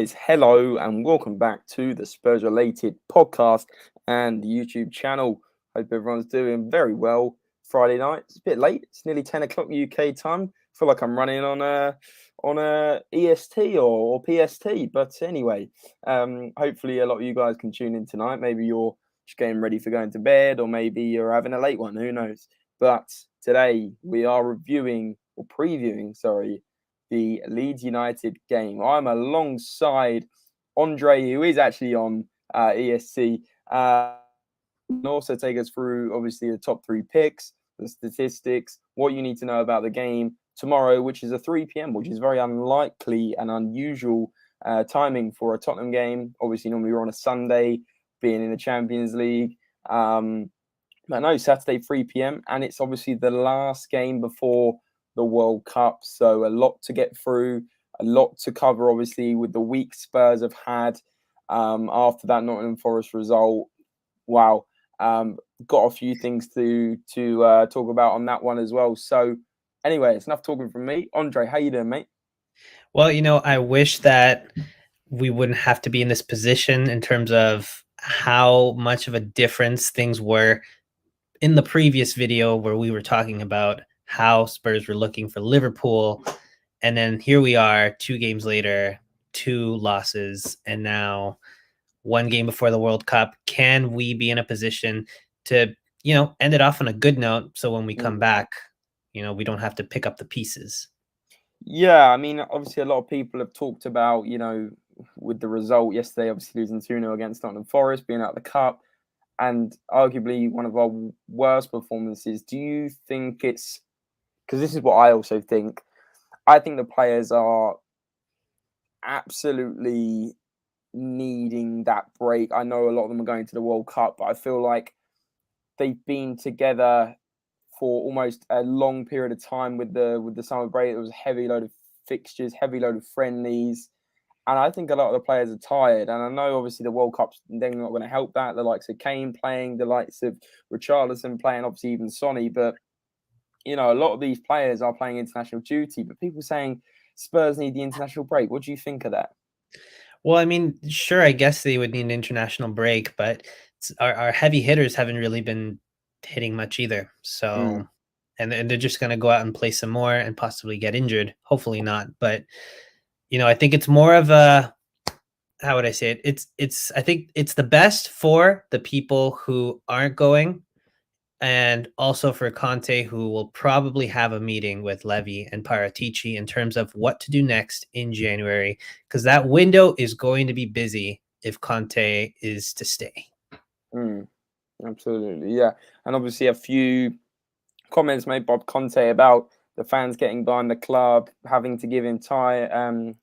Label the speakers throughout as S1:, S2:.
S1: guys, hello and welcome back to the Spurs-related podcast and YouTube channel. Hope everyone's doing very well. Friday night, it's a bit late. It's nearly 10 o'clock UK time. I feel like I'm running on a EST or PST. But anyway, hopefully a lot of you guys can tune in tonight. Maybe you're just getting ready for going to bed, or maybe you're having a late one. Who knows? But today we are previewing, the Leeds United game. I'm alongside Andre, who is actually on ESC, and also take us through, obviously, the top three picks, the statistics, what you need to know about the game tomorrow, which is a 3 p.m., which is very unlikely and unusual timing for a Tottenham game. Obviously, normally we're on a Sunday, being in the Champions League. But no, Saturday, 3 p.m., and it's obviously the last game before the World Cup, so a lot to get through, a lot to cover, obviously, with the week Spurs have had after that Nottingham Forest result. Wow, got a few things to talk about on that one as well. So anyway, it's enough talking from me. Andre, how you doing, mate?
S2: Well, I wish that we wouldn't have to be in this position in terms of how much of a difference things were in the previous video where we were talking about how Spurs were looking for Liverpool. And then here we are 2 games later, 2 losses, and now 1 game before the World Cup. Can we be in a position to, end it off on a good note, so when we come back, we don't have to pick up the pieces?
S1: Yeah, I mean, obviously a lot of people have talked about, with the result yesterday, obviously losing 2-0 against Nottingham Forest, being out of the Cup, and arguably one of our worst performances. Do you think it's, because this is what I also think, I think the players are absolutely needing that break. I know a lot of them are going to the World Cup, but I feel like they've been together for almost a long period of time with the summer break. It was a heavy load of fixtures, heavy load of friendlies. And I think a lot of the players are tired. And I know, obviously, the World Cup's they're not going to help that. The likes of Kane playing, the likes of Richarlison playing, obviously even Sonny. But, a lot of these players are playing international duty. But people saying Spurs need the international break. What do you think of that?
S2: Well, I mean, sure, I guess they would need an international break, but our heavy hitters haven't really been hitting much either. So, and they're just going to go out and play some more and possibly get injured. Hopefully not. But, I think it's more of a, how would I say it? I think it's the best for the people who aren't going, and also for Conte, who will probably have a meeting with Levy and Paratici in terms of what to do next in January, because that window is going to be busy if Conte is to stay.
S1: Absolutely, yeah. And obviously a few comments made by Conte about the fans getting behind the club, having to give him time,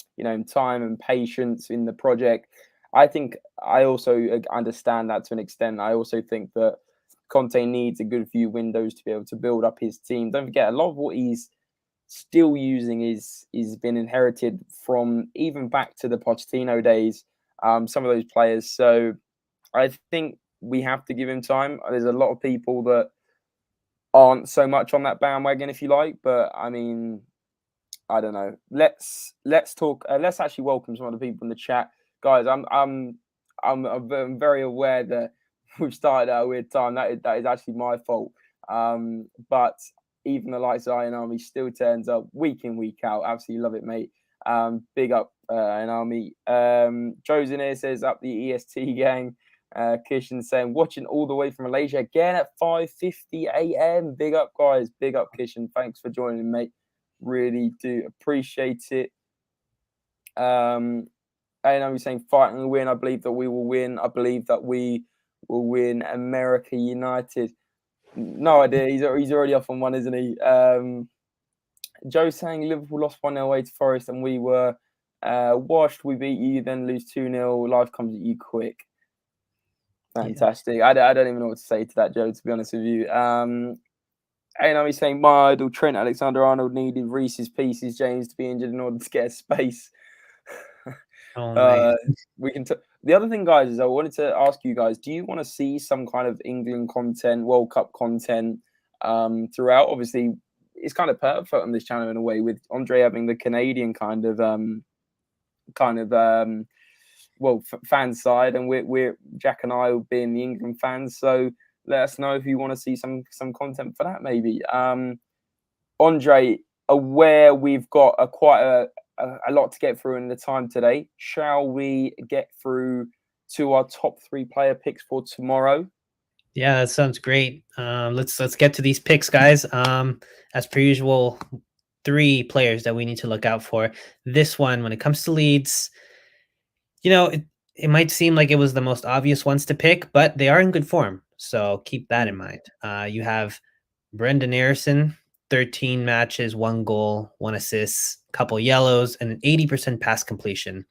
S1: time and patience in the project. I think I also understand that to an extent. I also think that Conte needs a good few windows to be able to build up his team. Don't forget, a lot of what he's still using is been inherited from even back to the Pochettino days. Some of those players. So I think we have to give him time. There's a lot of people that aren't so much on that bandwagon, if you like. But I mean, I don't know. Let's talk. Let's actually welcome some of the people in the chat, guys. I'm very aware that we've started at a weird time. That is actually my fault. But even the likes of Iron Army still turns up week in, week out. Absolutely love it, mate. Big up Iron Army. Joe's in here, says up the EST gang. Kishan saying watching all the way from Malaysia again at 5:50 a.m. Big up, guys. Big up, Kishan. Thanks for joining, mate. Really do appreciate it. And I'm saying fighting to win. I believe that we will win. I believe that we will win. America United. No idea. He's already off on one, isn't he? Joe saying Liverpool lost 1-0 away to Forest and we were washed. We beat you, then lose 2-0. Life comes at you quick. Fantastic. Yeah. I don't even know what to say to that, Joe, to be honest with you. He's saying my idol Trent Alexander-Arnold needed Reese's Pieces James to be injured in order to get a space. We can. The other thing, guys, is I wanted to ask you guys: do you want to see some kind of England content, World Cup content throughout? Obviously, it's kind of perfect on this channel in a way, with Andre having the Canadian kind of kind of fan side, and we're Jack and I will be in the England fans. So let us know if you want to see some content for that, maybe. Andre, aware we've got quite a lot to get through in the time today. Shall we get through to our top 3 player picks for tomorrow?
S2: Yeah, that sounds great. Let's get to these picks, guys. As per usual, 3 players that we need to look out for. This one, when it comes to Leeds, it might seem like it was the most obvious ones to pick, but they are in good form. So keep that in mind. You have Brendan Harrison, 13 matches, 1 goal, 1 assist, couple yellows, and an 80% pass completion.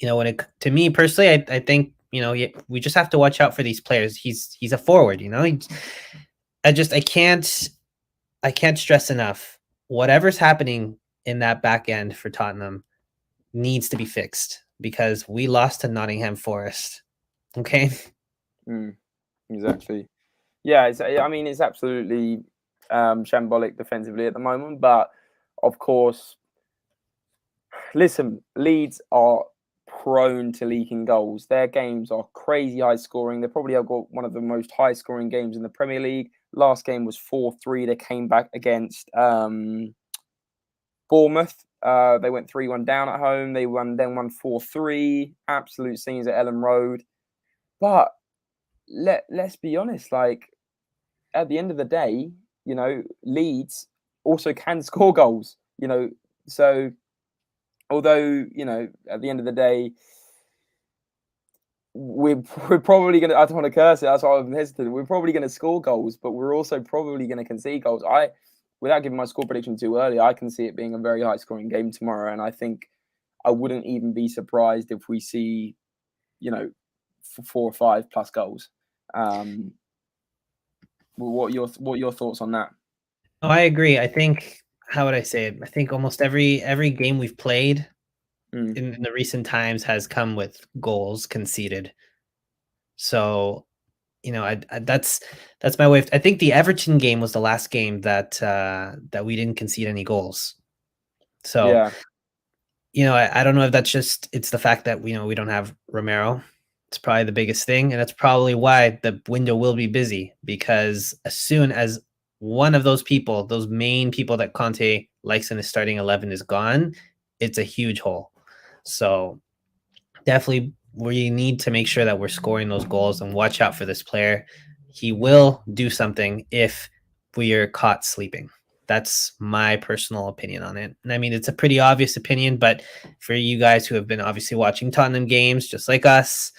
S2: To me personally, I think, we just have to watch out for these players. He's a forward, I can't stress enough. Whatever's happening in that back end for Tottenham needs to be fixed because we lost to Nottingham Forest. Okay.
S1: Exactly. Yeah, it's absolutely shambolic defensively at the moment, but of course, listen, Leeds are prone to leaking goals. Their games are crazy high scoring. They probably have got one of the most high scoring games in the Premier League. Last game was 4-3. They came back against Bournemouth. They went 3-1 down at home. They won 4-3. Absolute scenes at Ellen Road. But let's be honest, like at the end of the day, Leeds also can score goals, so although, at the end of the day, we're probably going to, I don't want to curse it, that's why I'm hesitant. We're probably going to score goals, but we're also probably going to concede goals. Without giving my score prediction too early, I can see it being a very high scoring game tomorrow. And I think I wouldn't even be surprised if we see, 4 or 5 plus goals. What are your thoughts on that?
S2: Oh, I agree. I think, how would I say it? I think almost every game we've played in the recent times has come with goals conceded. So, that's my way. I think the Everton game was the last game that we didn't concede any goals. So,
S1: Yeah.
S2: I don't know if it's the fact that we don't have Romero. It's probably the biggest thing, and that's probably why the window will be busy, because as soon as one of those main people that Conte likes in his starting 11 is gone, it's a huge hole. So definitely we need to make sure that we're scoring those goals and watch out for this player. He will do something if we are caught sleeping. That's my personal opinion on it. And I mean, it's a pretty obvious opinion, but for you guys who have been obviously watching Tottenham games just like us,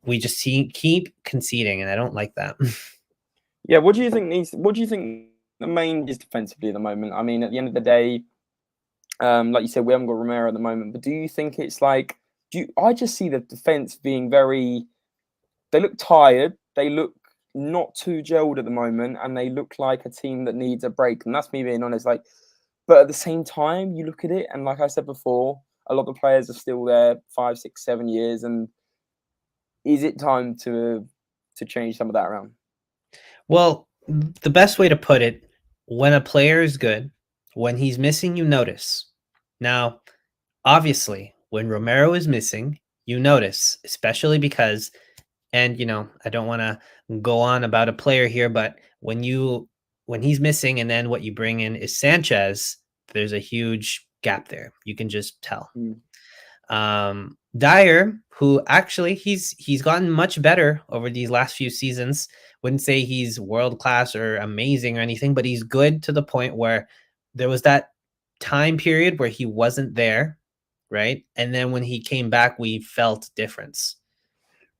S2: we just keep conceding, and I don't like that.
S1: Yeah, what do you think the main is defensively at the moment? I mean, at the end of the day, like you said, we haven't got Romero at the moment, but do you think it's like, I just see the defense being they look tired, they look not too gelled at the moment, and they look like a team that needs a break. And that's me being honest. But at the same time, you look at it, and like I said before, a lot of the players are still there 5, 6, 7 years, and is it time to change some of that around?
S2: Well, the best way to put it, when a player is good, when he's missing, you notice. Now, obviously, when Romero is missing, you notice, especially because, and I don't want to go on about a player here, but when he's missing and then what you bring in is Sanchez, there's a huge gap there. You can just tell. Dyer, who actually he's gotten much better over these last few seasons. Wouldn't say he's world class or amazing or anything, but he's good to the point where there was that time period where he wasn't there, right? And then when he came back, we felt difference,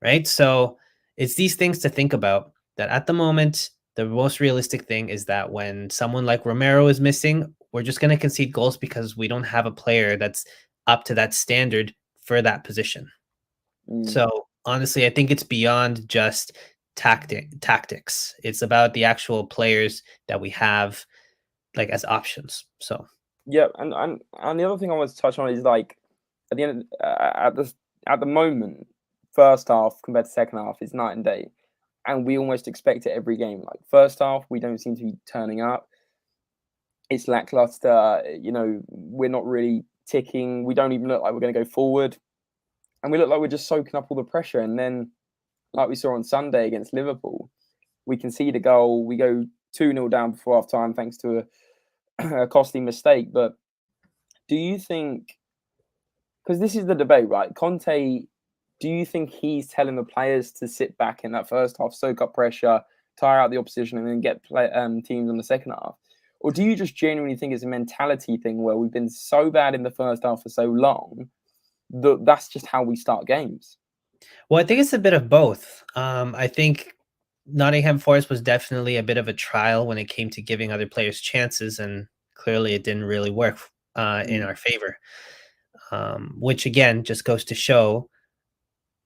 S2: right? So it's these things to think about, that at the moment, the most realistic thing is that when someone like Romero is missing, we're just going to concede goals because we don't have a player that's up to that standard for that position. So honestly, I think it's beyond just tactics. It's about the actual players that we have like as options. So
S1: yeah, and the other thing I want to touch on is like at the end at the moment, first half compared to second half is night and day, and we almost expect it every game. Like first half, we don't seem to be turning up. It's lackluster. We're not really ticking. We don't even look like we're going to go forward. And we look like we're just soaking up all the pressure. And then, like we saw on Sunday against Liverpool, we concede a goal. We go 2-0 down before half time thanks to a costly mistake. But do you think, because this is the debate, right? Conte, do you think he's telling the players to sit back in that first half, soak up pressure, tire out the opposition, and then get teams on the second half? Or do you just genuinely think it's a mentality thing where we've been so bad in the first half for so long that that's just how we start games?
S2: Well, I think it's a bit of both. I think Nottingham Forest was definitely a bit of a trial when it came to giving other players chances, and clearly it didn't really work in our favor. Which again just goes to show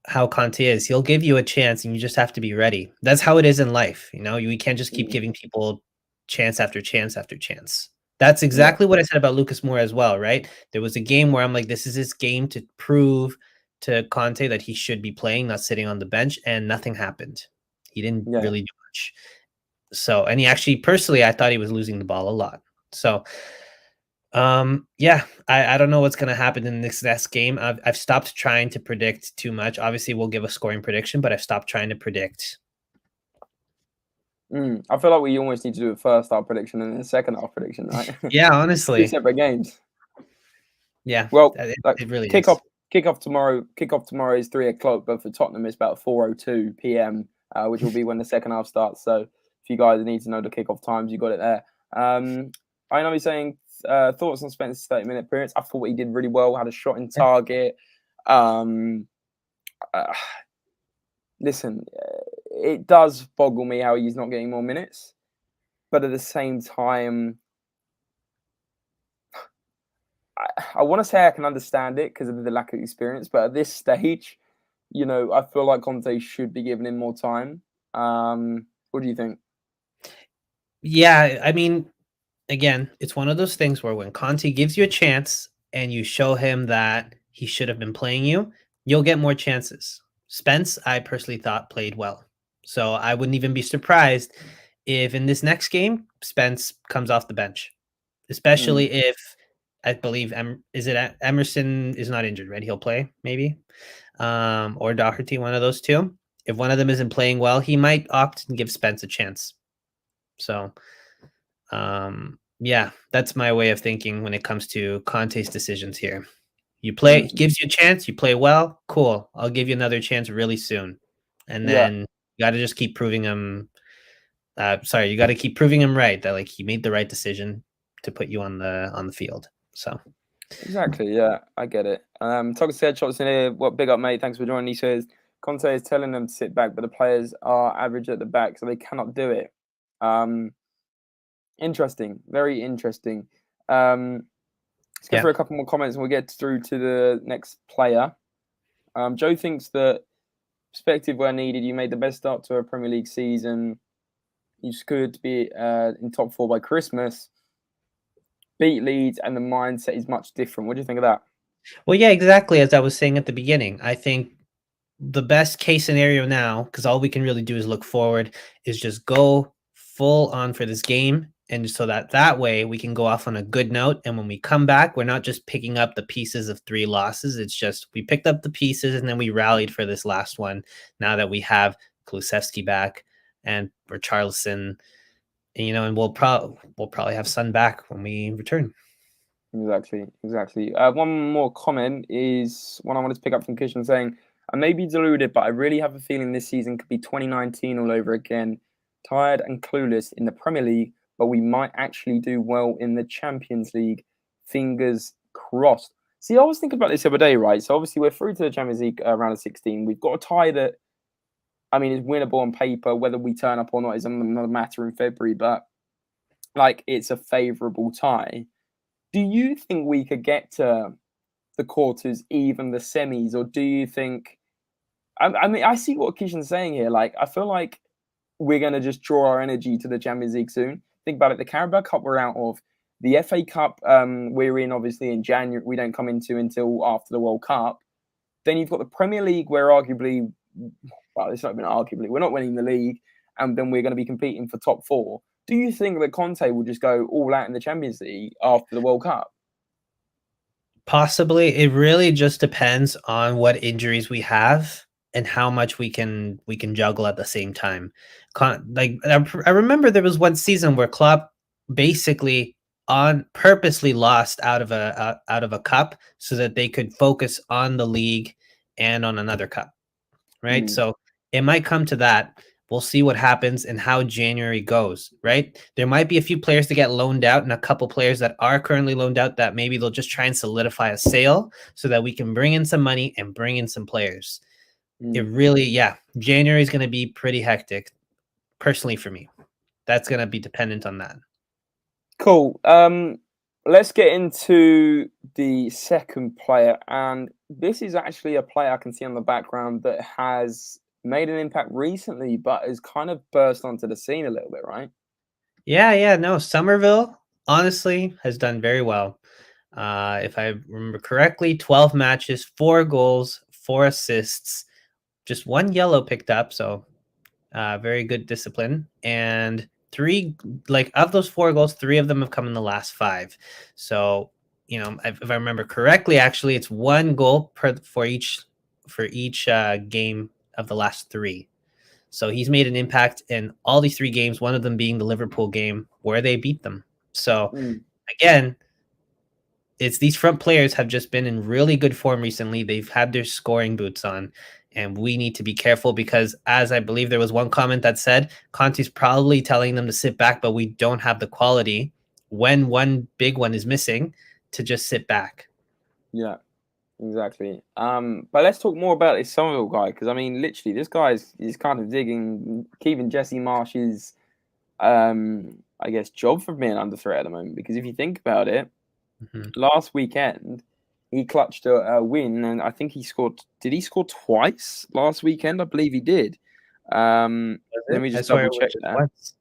S2: how Conte is. He'll give you a chance, and you just have to be ready. That's how it is in life. You know, we can't just keep giving people chance after chance after chance. That's
S1: Yeah,
S2: exactly what I said about Lucas Moura as well, right? There was a game where I'm like, this is his game to prove to Conte that he should be playing, not sitting on the bench, and nothing happened. He didn't
S1: yeah.
S2: really do much. So, and he actually, personally, I thought he was losing the ball a lot. So, yeah, I don't know what's gonna happen in this next game. I've stopped trying to predict too much. Obviously, we'll give a scoring prediction, but I've stopped trying to predict.
S1: I feel like we almost need to do a first half prediction and then a second half prediction, right?
S2: Yeah,
S1: Two
S2: honestly,
S1: separate games.
S2: yeah,
S1: Well,
S2: it,
S1: like
S2: it really
S1: kick
S2: is.
S1: off kick off tomorrow. Kick off tomorrow is 3 o'clock, but for Tottenham it's about 4:02 p.m., which will be when the second half starts. So if you guys need to know the kickoff times, you got it there. I know he's saying thoughts on Spencer's 30-minute appearance. I thought he did really well. Had a shot in
S2: Yeah.
S1: target. Um, uh, Listen, it does boggle me how he's not getting more minutes, but at the same time, I want to say I can understand it because of the lack of experience, but at this stage, I feel like Conte should be giving him more time. What do you think?
S2: Yeah, I mean, again, it's one of those things where when Conte gives you a chance and you show him that he should have been playing you, you'll get more chances. Spence, I personally thought played well. So I wouldn't even be surprised if in this next game, Spence comes off the bench,
S1: Mm,
S2: especially if I believe Emerson is not injured, right? He'll play maybe, or Doherty, one of those two. If one of them isn't playing well, he might opt and give Spence a chance. So yeah, that's my way of thinking when it comes to Conte's decisions here. You play, he
S1: mm,
S2: gives you a chance, you play well, cool. I'll give you another chance really soon. And
S1: yeah,
S2: then you got to just keep proving him you got to keep proving him right that like he made the right decision to put you on the field. So,
S1: exactly. Yeah, I get it. Toxic Headshots in here. What big up, mate? Thanks for joining. He says Conte is telling them to sit back, but the players are average at the back, so they cannot do it. Um, Interesting, very interesting. Let's go
S2: yeah.
S1: through a couple more comments and we'll get through to the next player. Joe thinks that perspective where needed, you made the best start to a Premier League season. You scored to be in top four by Christmas. Beat Leeds, and the mindset is much different. What do you think of that?
S2: Well, yeah, exactly as I was saying at the beginning. I think the best case scenario now, because all we can really do is look forward, is just go full on for this game. And so that way we can go off on a good note. And when we come back, we're not just picking up the pieces of 3 losses. It's just we picked up the pieces and then we rallied for this last one. Now that we have Kulusevski back and Richarlison, and we'll probably have Sun back when we return.
S1: Exactly, exactly. One more comment is one I wanted to pick up from Kishan saying, I may be deluded, but I really have a feeling this season could be 2019 all over again. Tired and clueless in the Premier League, but we might actually do well in the Champions League. Fingers crossed. See, I was thinking about this the other day, right? So obviously we're through to the Champions League round of 16. We've got a tie that, I mean, is winnable on paper. Whether we turn up or not is another matter in February, but like it's a favourable tie. Do you think we could get to the quarters, even the semis, or do you think? I mean, I see what Kishan's saying here. Like, I feel like we're going to just draw our energy to the Champions League soon. Think about it. The Carabao Cup we're out of. The FA Cup we're in, obviously, in January. We don't come into until after the World Cup. Then you've got the Premier League, where arguably, well, it's not even arguably, we're not winning the league, and then we're going to be competing for top four. Do you think that Conte will just go all out in the Champions League after the World Cup?
S2: Possibly. It really just depends on what injuries we have and how much we can juggle at the same time. I remember there was one season where Klopp basically on purposely lost out of a cup so that they could focus on the league and on another cup, right?
S1: Mm,
S2: So it might come to that. We'll see what happens and how January goes, right? There might be a few players to get loaned out and a couple players that are currently loaned out that maybe they'll just try and solidify a sale so that we can bring in some money and bring in some players. It
S1: mm.
S2: really, yeah, January is going to be pretty hectic personally for me. That's going to be dependent on that.
S1: Cool. Let's get into the second player, and this is actually a player I can see on the background that has made an impact recently, but has kind of burst onto the scene a little bit, right?
S2: Yeah, no, Somerville honestly has done very well. If I remember correctly, 12 matches, 4 goals, 4 assists, just 1 yellow picked up. So very good discipline. And three, like of those 4 goals, 3 of them have come in the last 5. So, if I remember correctly, actually, it's 1 goal for each game of the last 3. So he's made an impact in all these 3 games, one of them being the Liverpool game where they beat them. So
S1: Mm.
S2: again, it's these front players have just been in really good form recently. They've had their scoring boots on, and we need to be careful because, as I believe there was one comment that said, Conte's probably telling them to sit back, but we don't have the quality when one big one is missing to just sit back.
S1: Yeah, exactly. But let's talk more about this Somerville guy because I mean, literally, this guy is kind of keeping Jesse Marsh's, I guess, job from being under threat at the moment. Because if you think about it,
S2: Mhm.
S1: last weekend he clutched a win, and I think he scored. Did he score twice last weekend? I believe he did.
S2: Was
S1: Let
S2: it?
S1: me
S2: I
S1: just
S2: swear
S1: double
S2: it was
S1: check
S2: just
S1: that.
S2: once.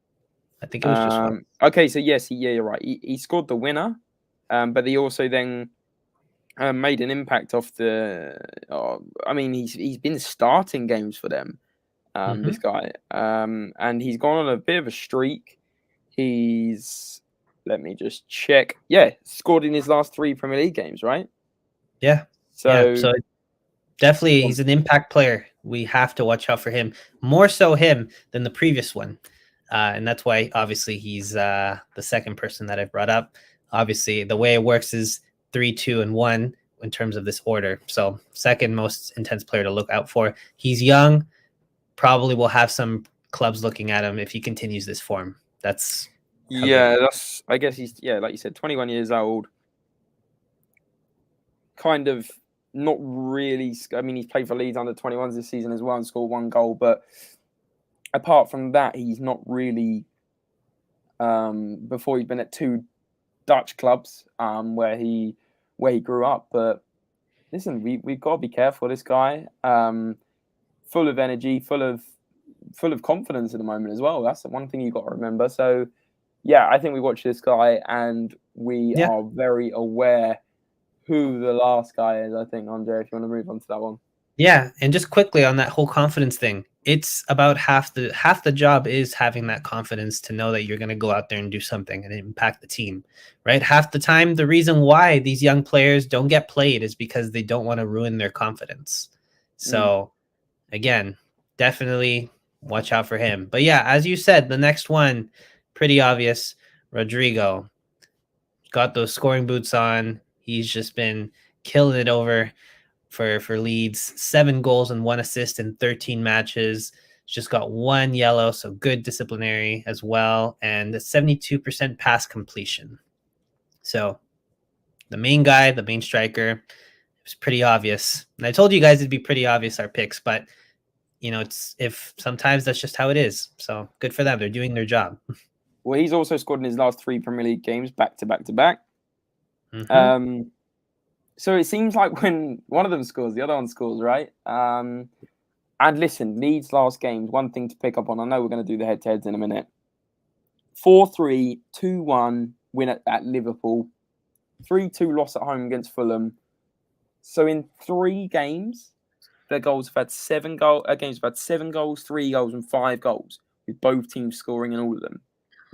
S2: I think it was just once.
S1: Okay, so yes, yeah, you're right. He scored the winner, but he also then made an impact off the. I mean, he's been starting games for them. This
S2: Mhm.
S1: guy, and he's gone on a bit of a streak. He's Let me just check. Yeah, scored in his last 3 Premier League games, right?
S2: Yeah. Yeah.
S1: So
S2: So definitely, he's an impact player. We have to watch out for him, more so him than the previous one. And that's why, obviously, he's the second person that I've brought up. Obviously, the way it works is 3, 2, and 1 in terms of this order. So, second most intense player to look out for. He's young, probably will have some clubs looking at him if he continues this form. That's how good he
S1: yeah,
S2: is.
S1: I guess he's like you said, 21 years old. Kind of not really. I mean, he's played for Leeds under 21s this season as well and scored 1 goal, but apart from that, he's not really. Before he's been at 2 Dutch clubs, where he grew up. But listen, we've got to be careful. This guy, full of energy, full of confidence at the moment as well. That's the one thing you got to remember. So yeah, I think we watch this guy and we
S2: Yeah.
S1: are very aware who the last guy is. I think, Andre, if you want to move on to that one.
S2: Yeah, and just quickly on that whole confidence thing, it's about half the job is having that confidence to know that you're going to go out there and do something and impact the team, right? Half the time, the reason why these young players don't get played is because they don't want to ruin their confidence.
S1: Mm.
S2: So, again, definitely watch out for him. But yeah, as you said, the next one, pretty obvious. Rodrigo got those scoring boots on. He's just been killing it over for Leeds. 7 goals and 1 assist in 13 matches. Just got 1 yellow, so good disciplinary as well, and a 72% pass completion. So the main guy, the main striker, it was pretty obvious. And I told you guys it'd be pretty obvious our picks, but it's if sometimes that's just how it is. So good for them. They're doing their job.
S1: Well, he's also scored in his last 3 Premier League games, back to back to back.
S2: Mm-hmm.
S1: So it seems like when one of them scores, the other one scores, right? And listen, Leeds' last games, one thing to pick up on. I know we're going to do the head-to-heads in a minute. 4-3, 2-1 win at Liverpool, 3-2 loss at home against Fulham. So in 3 games, their goals have had 7 goals, 3 goals, and 5 goals, with both teams scoring in all of them.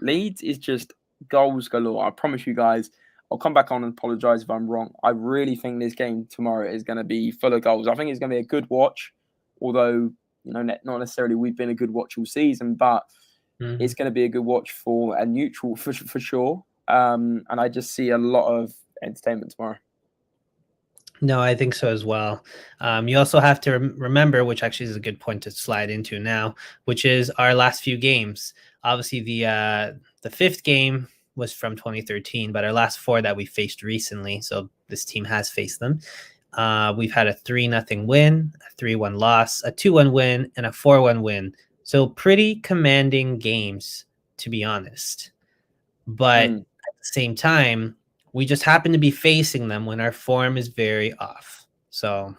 S1: Leeds is just goals galore. I promise you guys. I'll come back on and apologise if I'm wrong. I really think this game tomorrow is going to be full of goals. I think it's going to be a good watch, although not necessarily we've been a good watch all season, but it's going to be a good watch for a neutral for sure. And I just see a lot of entertainment tomorrow.
S2: No, I think so as well. You also have to remember, which actually is a good point to slide into now, which is our last few games. Obviously, the fifth game was from 2013, but our last four that we faced recently, so this team has faced them. We've had a 3-0 win, a 3-1 loss, a 2-1 win, and a 4-1 win. So pretty commanding games, to be honest. But at the same time, we just happen to be facing them when our form is very off. So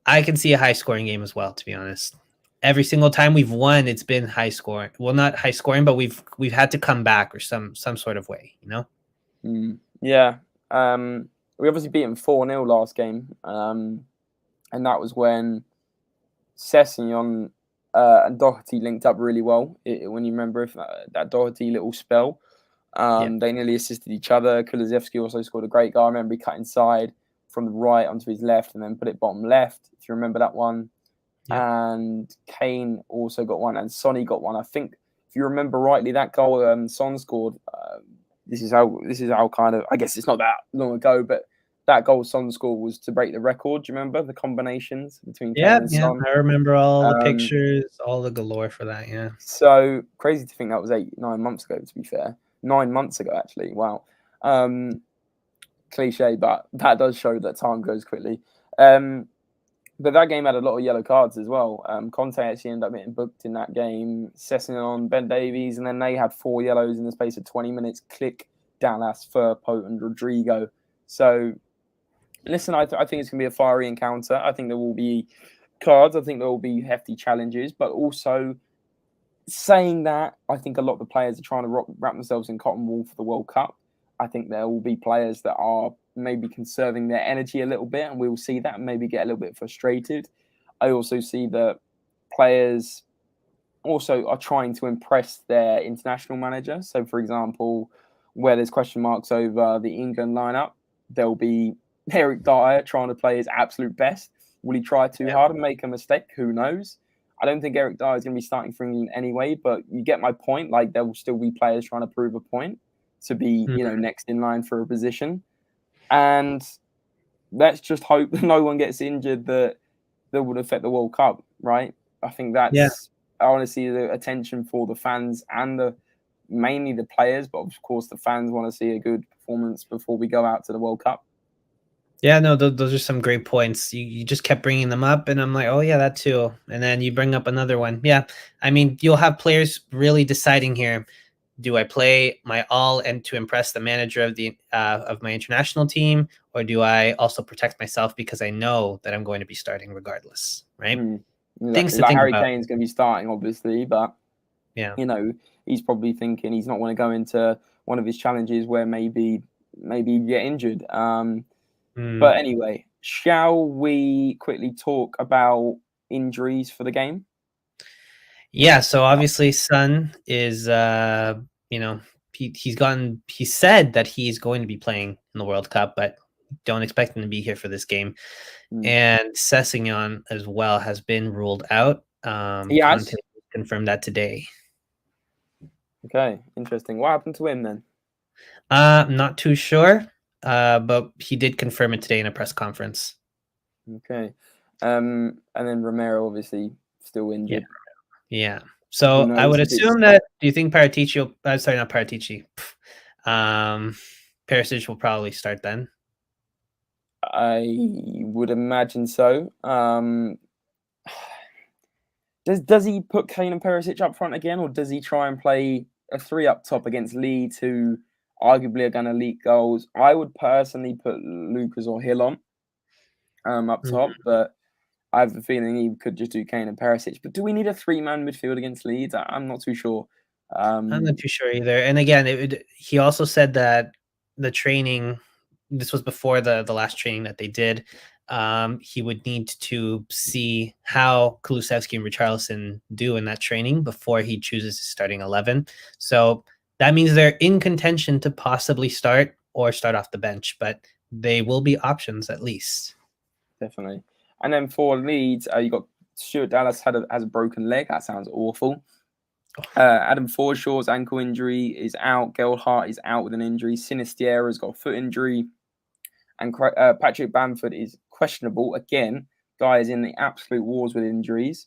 S2: I can see a high scoring game as well, to be honest. Every single time we've won, it's been high scoring. Well, not high scoring, but we've had to come back or some sort of way,
S1: Yeah. We obviously beat them 4-0 last game. And that was when Sessegnon and Doherty linked up really well. When you remember that Doherty little spell. They nearly assisted each other. Kulusevski also scored a great goal. I remember he cut inside from the right onto his left and then put it bottom left, if you remember that one. Yeah. And Kane also got one and Sonny got one. I think, if you remember rightly, that goal Son scored, this is how kind of, I guess it's not that long ago, but that goal Son scored was to break the record. Do you remember the combinations between Kane and Son?
S2: I remember all the pictures, all the galore for that, yeah.
S1: So crazy to think that was 9 months ago, to be fair. 9 months ago, actually. Wow. Cliche, but that does show that time goes quickly. But that game had a lot of yellow cards as well. Conte actually ended up getting booked in that game. Sessegnon, Ben Davies, and then they had 4 yellows in the space of 20 minutes. Click, Dallas, Firpo, and Rodrigo. So, listen, I think it's going to be a fiery encounter. I think there will be cards. I think there will be hefty challenges. But also, saying that, I think a lot of the players are trying to wrap themselves in cotton wool for the World Cup. I think there will be players that are maybe conserving their energy a little bit, and we will see that and maybe get a little bit frustrated. I also see that players also are trying to impress their international manager. So, for example, where there's question marks over the England lineup, there'll be Eric Dyer trying to play his absolute best. Will he try too hard and make a mistake? Who knows? I don't think Eric Dyer is going to be starting for England anyway, but you get my point. Like, there will still be players trying to prove a point to be, next in line for a position. And let's just hope that no one gets injured that would affect the World Cup, right? I think that's honestly the attention for the fans and mainly the players, but of course the fans want to see a good performance before we go out to the World Cup.
S2: Yeah, no, those are some great points. You just kept bringing them up, and I'm like, oh yeah, that too. And then you bring up another one. Yeah, I mean, you'll have players really deciding here: do I play my all and to impress the manager of my international team, or do I also protect myself because I know that I'm going to be starting regardless, right?
S1: Exactly. Things to think Harry about. Kane's going to be starting, obviously, but he's probably thinking he's not going to go into one of his challenges where maybe get injured. But anyway, shall we quickly talk about injuries for the game?
S2: Yeah, so obviously Son is he said that he's going to be playing in the World Cup, but don't expect him to be here for this game. And Sessegnon as well has been ruled out. Conte confirmed that today.
S1: Okay, interesting. What happened to him then?
S2: Not too sure, but he did confirm it today in a press conference.
S1: Okay. And then Romero obviously still injured.
S2: Yeah. So I would assume that. Do you think Paratici will? Sorry, not Paratici. Perisic will probably start then.
S1: I would imagine so. Does he put Kane and Perisic up front again, or does he try and play a 3 up top against Leeds, who arguably are going to leak goals? I would personally put Lucas or Hill on up top, but I have the feeling he could just do Kane and Perisic. But do we need a 3-man midfield against Leeds? I'm not too sure.
S2: I'm not too sure either. And again, he also said that the training, this was before the last training that they did, he would need to see how Kulusevski and Richarlison do in that training before he chooses his starting 11. So that means they're in contention to possibly start or start off the bench, but they will be options at least.
S1: Definitely. And then for Leeds, you got Stuart Dallas has a broken leg. That sounds awful. Adam Forshaw's ankle injury is out. Gelhardt is out with an injury. Sinisterra's got a foot injury. And Patrick Bamford is questionable. Again, guy is in the absolute wars with injuries.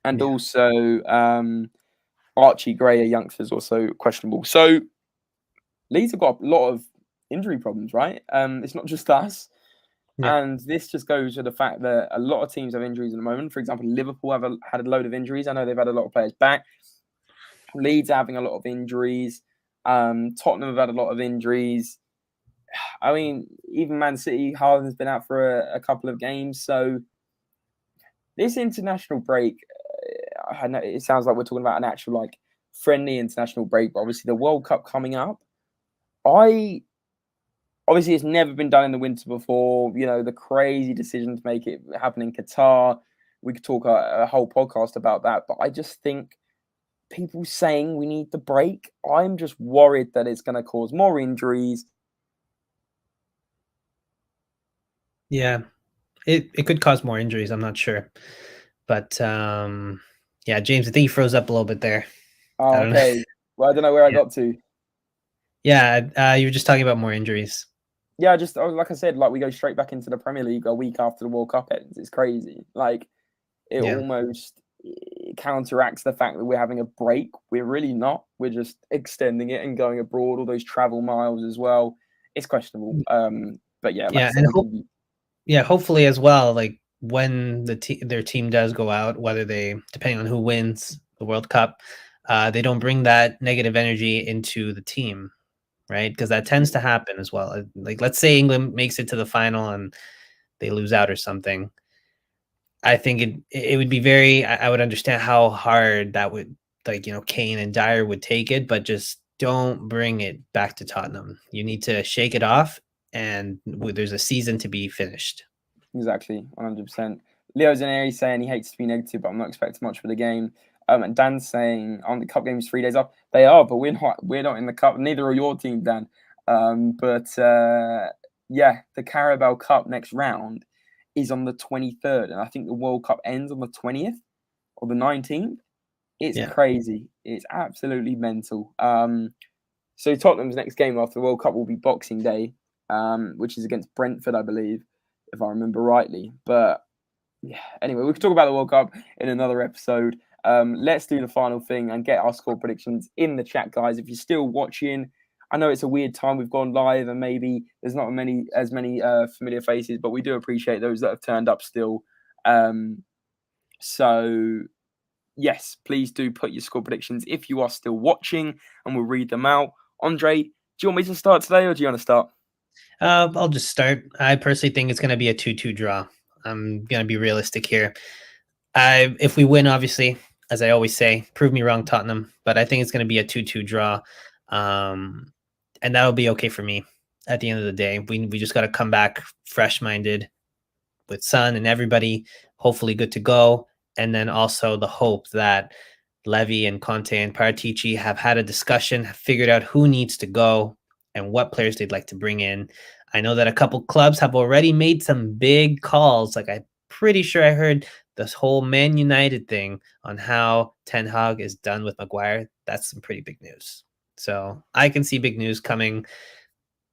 S1: And also Archie Gray, a youngster, is also questionable. So Leeds have got a lot of injury problems, right? It's not just us.
S2: Yeah.
S1: And this just goes to the fact that a lot of teams have injuries at the moment. For example, Liverpool have had a load of injuries. I know they've had a lot of players back. Leeds are having a lot of injuries. Tottenham have had a lot of injuries. I mean, even Man City, Haaland's been out for a couple of games. So this international break, I know it sounds like we're talking about an actual like friendly international break, but obviously the World Cup coming up. Obviously, it's never been done in the winter before. You know, the crazy decision to make it happen in Qatar. We could talk a whole podcast about that. But I just think people saying we need the break, I'm just worried that it's going to cause more injuries.
S2: Yeah, it could cause more injuries. I'm not sure. But yeah, James, I think you froze up a little bit there.
S1: Oh, okay. Well, I don't know where I got to.
S2: Yeah, you were just talking about more injuries.
S1: Yeah, just like I said, like we go straight back into the Premier League a week after the World Cup ends. It's crazy. Like it almost counteracts the fact that we're having a break. We're really not. We're just extending it and going abroad. All those travel miles as well. It's questionable. But yeah, like I said,
S2: hopefully as well. Like when their team does go out, whether they, depending on who wins the World Cup, they don't bring that negative energy into the team. Right, because that tends to happen as well. Like, let's say England makes it to the final and they lose out or something. I think it would be very. I would understand how hard that would, like, Kane and Dyer would take it, but just don't bring it back to Tottenham. You need to shake it off, and there's a season to be finished.
S1: Exactly, 100%. Leo's in here, he's saying he hates to be negative, but I'm not expecting much for the game. And Dan's saying on the cup game's 3 days off. They are, but we're not in the cup. Neither are your team, Dan. Yeah, the Carabao Cup next round is on the 23rd, and I think the World Cup ends on the 20th or the 19th. It's crazy. It's absolutely mental. So Tottenham's next game after the World Cup will be Boxing Day, which is against Brentford, I believe, if I remember rightly. But yeah, anyway, we could talk about the World Cup in another episode. Let's do the final thing and get our score predictions in the chat, guys. If you're still watching, I know it's a weird time. We've gone live and maybe there's not as many familiar faces, but we do appreciate those that have turned up still. So yes, please do put your score predictions if you are still watching, and we'll read them out. Andre, do you want me to start today, or do you want to start?
S2: I'll just start. I personally think it's going to be a 2-2 draw. I'm going to be realistic here. If we win, obviously, as I always say, prove me wrong, Tottenham. But I think it's going to be a 2-2 draw, and that'll be okay for me. At the end of the day, we just got to come back fresh-minded with Son and everybody, hopefully good to go. And then also the hope that Levy and Conte and Paratici have had a discussion, have figured out who needs to go and what players they'd like to bring in. I know that a couple clubs have already made some big calls. Like, I'm pretty sure I heard this whole Man United thing on how Ten Hag is done with Maguire. That's some pretty big news. So I can see big news coming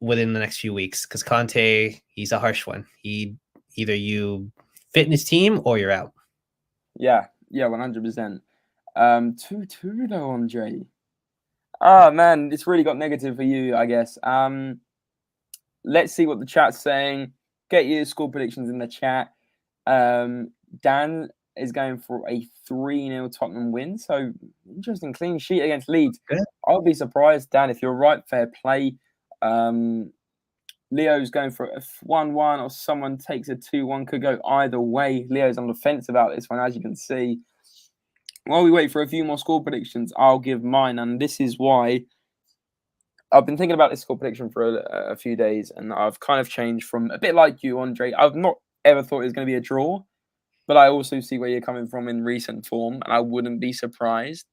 S2: within the next few weeks, because Conte, he's a harsh one. Either you fit in his team or you're out.
S1: Yeah, 100%. 2-2 though, Andre. Oh man, it's really got negative for you, I guess. Let's see what the chat's saying. Get your score predictions in the chat. Dan is going for a 3-0 Tottenham win. So interesting, clean sheet against Leeds.
S2: Good.
S1: I'll be surprised, Dan, if you're right. Fair play. Leo's going for a 1-1, or someone takes a 2-1. Could go either way. Leo's on the fence about this one, as you can see. While we wait for a few more score predictions, I'll give mine. And this is why I've been thinking about this score prediction for a few days, and I've kind of changed from a bit like you, Andre. I've not ever thought it was going to be a draw, but I also see where you're coming from in recent form, and I wouldn't be surprised.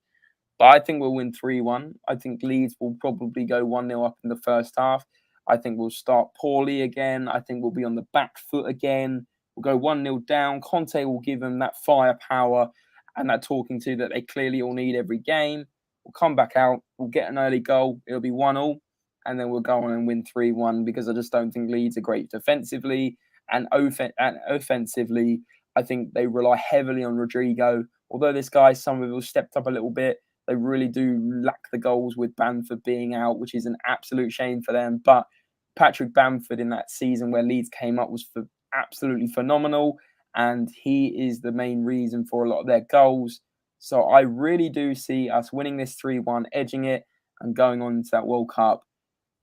S1: But I think we'll win 3-1. I think Leeds will probably go 1-0 up in the first half. I think we'll start poorly again. I think we'll be on the back foot again. We'll go 1-0 down. Conte will give them that firepower and that talking to that they clearly all need every game. We'll come back out. We'll get an early goal. It'll be 1-1. And then we'll go on and win 3-1 because I just don't think Leeds are great defensively. And offensively, I think they rely heavily on Rodrigo. Although this guy, some of it stepped up a little bit, they really do lack the goals with Bamford being out, which is an absolute shame for them. But Patrick Bamford in that season where Leeds came up was absolutely phenomenal. And he is the main reason for a lot of their goals. So I really do see us winning this 3-1, edging it, and going on to that World Cup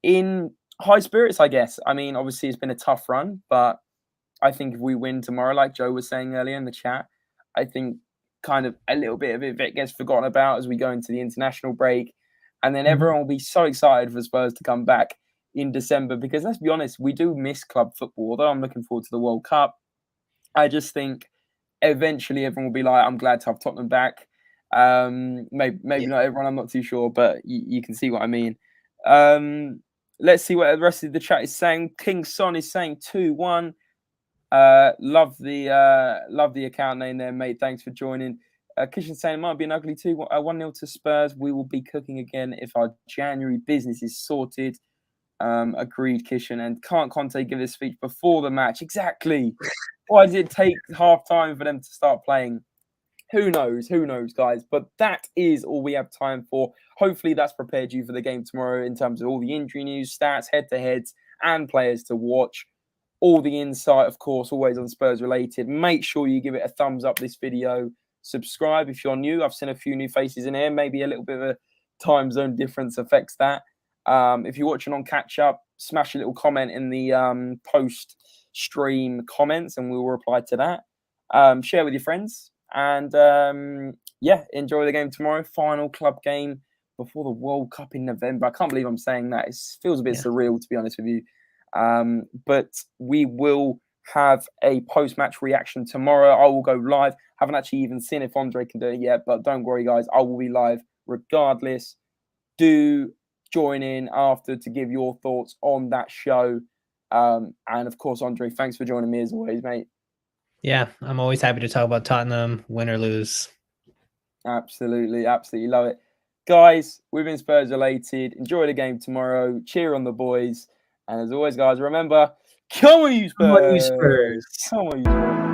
S1: in high spirits, I guess. I mean, obviously, it's been a tough run, but I think if we win tomorrow, like Joe was saying earlier in the chat, I think kind of a little bit of it gets forgotten about as we go into the international break. And then everyone will be so excited for Spurs to come back in December because, let's be honest, we do miss club football. Although I'm looking forward to the World Cup, I just think eventually everyone will be like, I'm glad to have Tottenham back. Maybe not everyone, I'm not too sure, but you can see what I mean. Let's see what the rest of the chat is saying. King Son is saying 2-1. Love the account name there, mate. Thanks for joining. Kishan saying it might be an ugly 1-0 to Spurs. We will be cooking again if our January business is sorted. Agreed, Kishan. And can't Conte give his speech before the match? Exactly. Why did it take half time for them to start playing? Who knows? Who knows, guys? But that is all we have time for. Hopefully that's prepared you for the game tomorrow in terms of all the injury news, stats, head-to-heads, and players to watch. All the insight, of course, always on Spurs Related. Make sure you give it a thumbs up this video. Subscribe if you're new. I've seen a few new faces in here. Maybe a little bit of a time zone difference affects that. If you're watching on catch up, smash a little comment in the post-stream comments and we'll reply to that. Share with your friends. And enjoy the game tomorrow. Final club game before the World Cup in November. I can't believe I'm saying that. It feels a bit surreal, to be honest with you. But we will have a post-match reaction tomorrow. I will go live. Haven't actually even seen if Andre can do it yet, but don't worry, guys. I will be live regardless. Do join in after to give your thoughts on that show. And of course, Andre, thanks for joining me as always, mate.
S2: Yeah, I'm always happy to talk about Tottenham, win or lose.
S1: Absolutely love it. Guys, we've been Spurs Related. Enjoy the game tomorrow. Cheer on the boys. And as always, guys, remember, come on you Spurs!
S2: Come on you Spurs!
S1: Come on you Spurs!